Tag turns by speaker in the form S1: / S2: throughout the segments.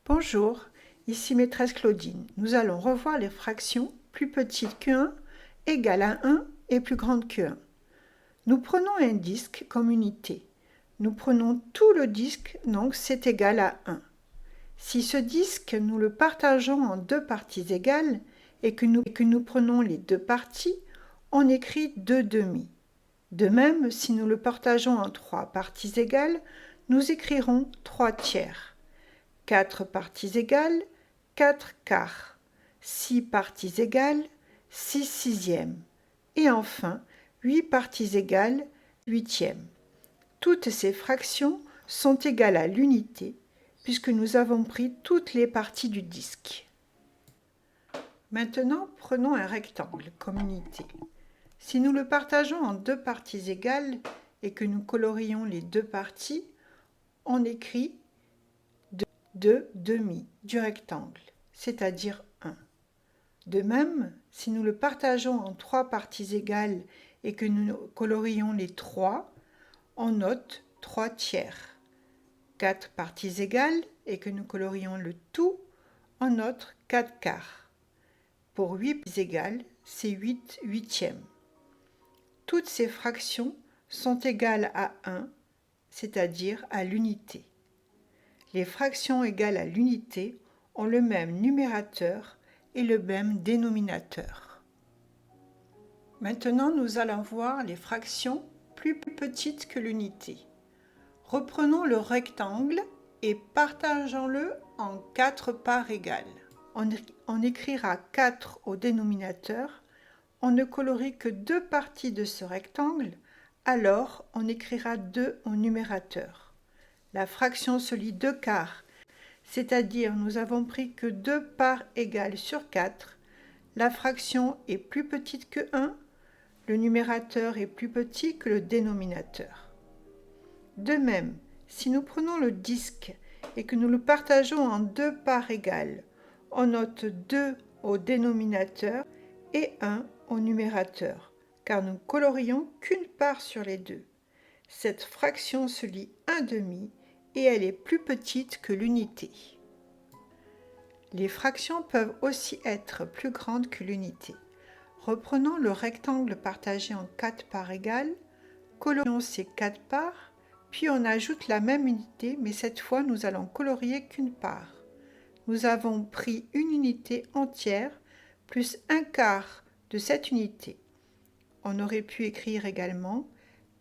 S1: Bonjour, ici maîtresse Claudine. Nous allons revoir les fractions plus petites que 1 égale à 1 et plus grande que 1. Nous prenons un disque comme unité. Nous prenons tout le disque, donc c'est égal à 1. Si ce disque, nous le partageons en deux parties égales et que nous prenons les deux parties, on écrit 2 demi. De même, si nous le partageons en trois parties égales, nous écrirons 3 tiers. 4 parties égales, 4 quarts. 6 parties égales, 6 sixièmes. Et enfin, 8 parties égales, 8e. Toutes ces fractions sont égales à l'unité, puisque nous avons pris toutes les parties du disque. Maintenant, prenons un rectangle comme unité. Si nous le partageons en deux parties égales et que nous colorions les deux parties, on écrit 2 demi du rectangle, c'est-à-dire 1. De même, si nous le partageons en trois parties égales et que nous colorions les trois, on note 3 tiers. 4 parties égales et que nous colorions le tout, on note 4 quarts. Pour 8 parties égales, c'est 8 huitièmes. Toutes ces fractions sont égales à 1, c'est-à-dire à l'unité. Les fractions égales à l'unité ont le même numérateur et le même dénominateur. Maintenant, nous allons voir les fractions plus petites que l'unité. Reprenons le rectangle et partageons-le en 4 parts égales. On écrira 4 au dénominateur. On ne colorie que 2 parties de ce rectangle, alors on écrira 2 au numérateur. La fraction se lit 2 quarts, c'est-à-dire nous avons pris que 2 parts égales sur 4. La fraction est plus petite que 1, le numérateur est plus petit que le dénominateur. De même, si nous prenons le disque et que nous le partageons en 2 parts égales, on note 2 au dénominateur et 1 au numérateur, car nous colorions qu'une part sur les deux. Cette fraction se lit 1 demi et elle est plus petite que l'unité. Les fractions peuvent aussi être plus grandes que l'unité. Reprenons le rectangle partagé en 4 parts égales, colorions ces 4 parts, puis on ajoute la même unité, mais cette fois nous allons colorier qu'une part. Nous avons pris une unité entière plus un quart de cette unité. On aurait pu écrire également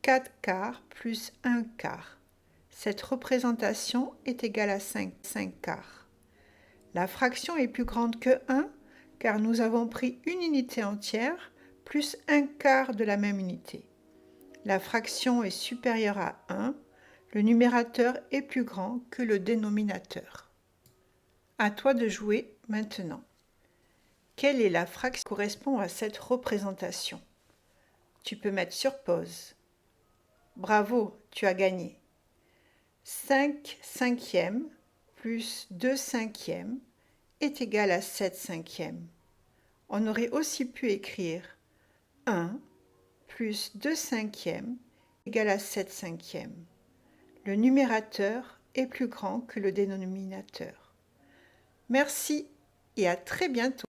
S1: 4 quarts plus 1 quart. Cette représentation est égale à 5 quarts. La fraction est plus grande que 1 car nous avons pris une unité entière plus un quart de la même unité. La fraction est supérieure à 1, le numérateur est plus grand que le dénominateur. À toi de jouer maintenant. Quelle est la fraction qui correspond à cette représentation? Tu peux mettre sur pause. Bravo, tu as gagné. 5 cinquièmes plus 2 cinquièmes est égal à 7 cinquièmes. On aurait aussi pu écrire 1 plus 2 cinquièmes égale à 7 cinquièmes. Le numérateur est plus grand que le dénominateur. Merci et à très bientôt.